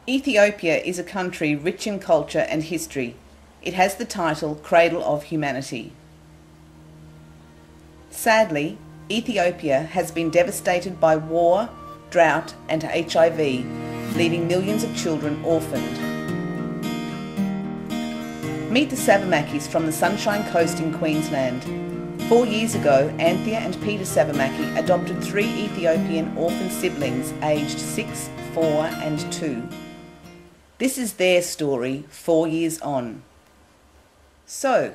Ethiopia is a country rich in culture and history. It has the title Cradle of Humanity. Sadly, Ethiopia has been devastated by war, drought and HIV, leaving millions of children orphaned. Meet the Savimakis from the Sunshine Coast in Queensland. 4 years ago, Anthea and Peter Savimakis adopted 3 Ethiopian orphan siblings aged 6, 4 and 2. This is their story 4 years on. So,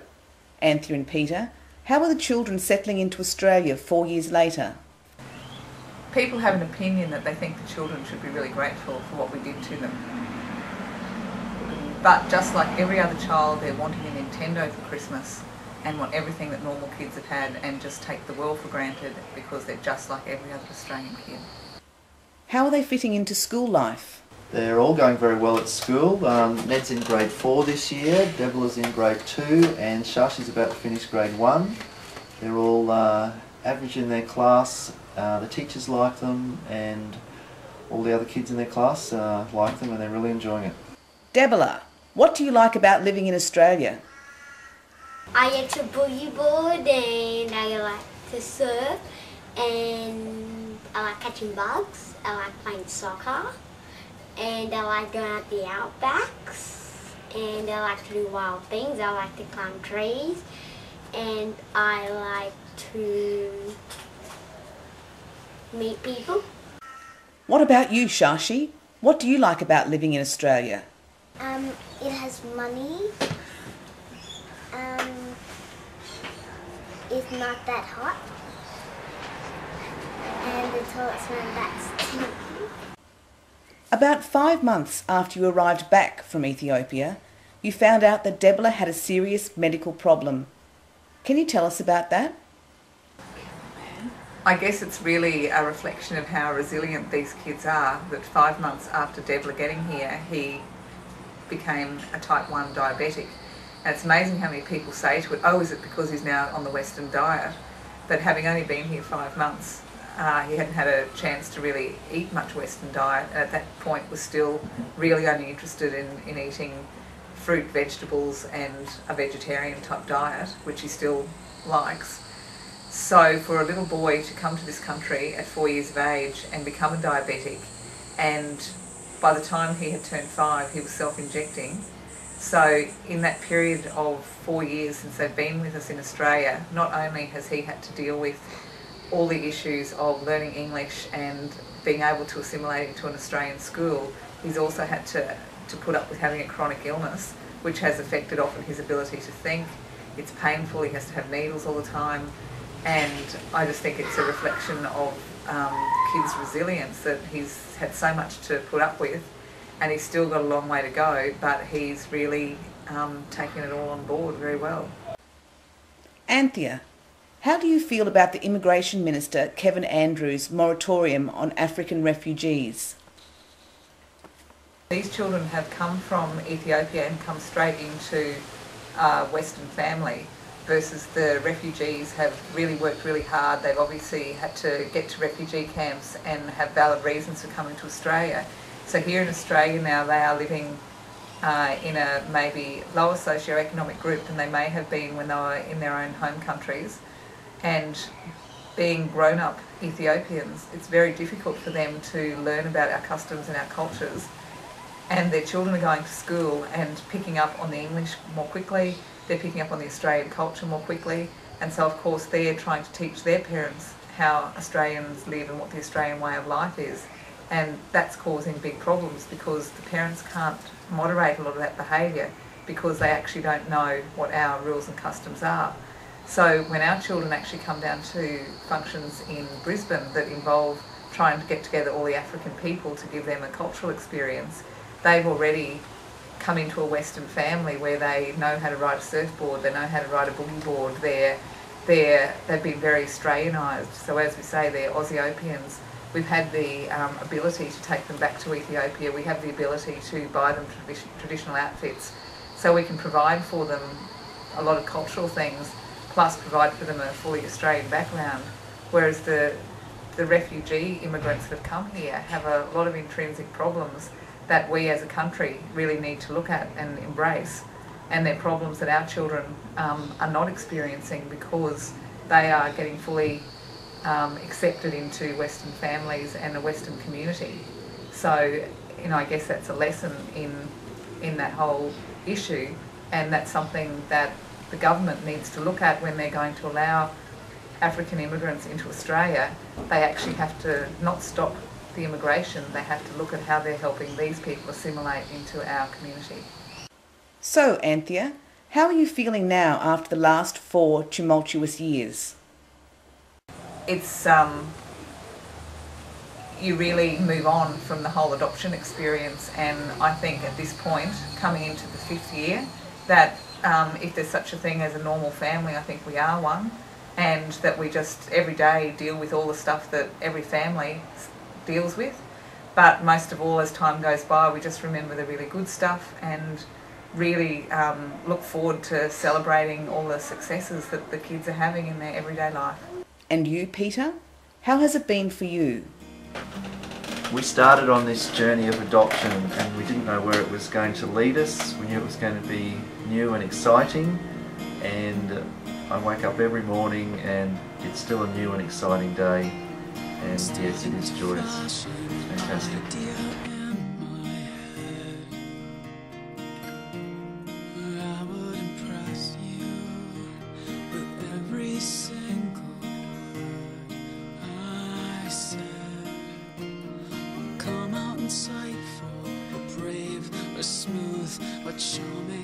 Anthea and Peter, how are the children settling into Australia 4 years later? People have an opinion that they think the children should be really grateful for what we did to them. But just like every other child, they're wanting a Nintendo for Christmas and want everything that normal kids have had and just take the world for granted because they're just like every other Australian kid. How are they fitting into school life? They're all going very well at school. Ned's in grade 4 this year, Deborah's in grade 2 and Shashi's about to finish grade 1. They're all average in their class, the teachers like them and all the other kids in their class like them and they're really enjoying it. Deborah, what do you like about living in Australia? I get to boogie board and I like to surf and I like catching bugs, I like playing soccer and I like going out the outbacks and I like to do wild things, I like to climb trees and I like to meet people. What about you, Shashi? What do you like about living in Australia? It has money. It's not that hot. And the toilet's not that stinky. About 5 months after you arrived back from Ethiopia, you found out that Deborah had a serious medical problem. Can you tell us about that? I guess it's really a reflection of how resilient these kids are, that 5 months after Deborah getting here, he became a type 1 diabetic. And it's amazing how many people say to it, oh, is it because he's now on the Western diet? But having only been here 5 months, he hadn't had a chance to really eat much Western diet, and at that point was still really only interested in eating fruit, vegetables and a vegetarian type diet, which he still likes. So for a little boy to come to this country at 4 years of age and become a diabetic, and by the time he had turned 5 he was self-injecting. So in that period of 4 years since they've been with us in Australia, not only has he had to deal with all the issues of learning English and being able to assimilate into an Australian school, he's also had to put up with having a chronic illness, which has affected often his ability to think. It's painful, he has to have needles all the time, and I just think it's a reflection of kids' resilience, that he's had so much to put up with and he's still got a long way to go, but he's really taken it all on board very well. Anthea, how do you feel about the Immigration Minister Kevin Andrews' moratorium on African refugees? These children have come from Ethiopia and come straight into a Western family, versus the refugees have really worked really hard. They've obviously had to get to refugee camps and have valid reasons for coming to Australia. So here in Australia now they are living in a maybe lower socio-economic group than they may have been when they were in their own home countries. And being grown-up Ethiopians, it's very difficult for them to learn about our customs and our cultures. And their children are going to school and picking up on the English more quickly, they're picking up on the Australian culture more quickly, and so of course they're trying to teach their parents how Australians live and what the Australian way of life is. And that's causing big problems because the parents can't moderate a lot of that behaviour because they actually don't know what our rules and customs are. So when our children actually come down to functions in Brisbane that involve trying to get together all the African people to give them a cultural experience, they've already come into a Western family where they know how to ride a surfboard, they know how to ride a boogie board, they've been very Australianised. So as we say, they're Aussieopians. We've had the ability to take them back to Ethiopia. We have the ability to buy them traditional outfits, so we can provide for them a lot of cultural things, plus provide for them a fully Australian background. Whereas the refugee immigrants that have come here have a lot of intrinsic problems that we as a country really need to look at and embrace, and they're problems that our children are not experiencing because they are getting fully accepted into Western families and a Western community. So, I guess that's a lesson in that whole issue, and that's something that the government needs to look at when they're going to allow African immigrants into Australia. They actually have to not stop the immigration, they have to look at how they're helping these people assimilate into our community. So, Anthea, how are you feeling now after the last 4 tumultuous years? It's, you really move on from the whole adoption experience, and I think at this point, coming into the 5th year, that if there's such a thing as a normal family, I think we are one, and that we just every day deal with all the stuff that every family deals with. But most of all, as time goes by, we just remember the really good stuff and really look forward to celebrating all the successes that the kids are having in their everyday life. And you, Peter? How has it been for you? We started on this journey of adoption and we didn't know where it was going to lead us. We knew it was going to be new and exciting, and I wake up every morning and it's still a new and exciting day, and yes, it is joyous. It's fantastic. Insightful, or brave, or smooth, or charming.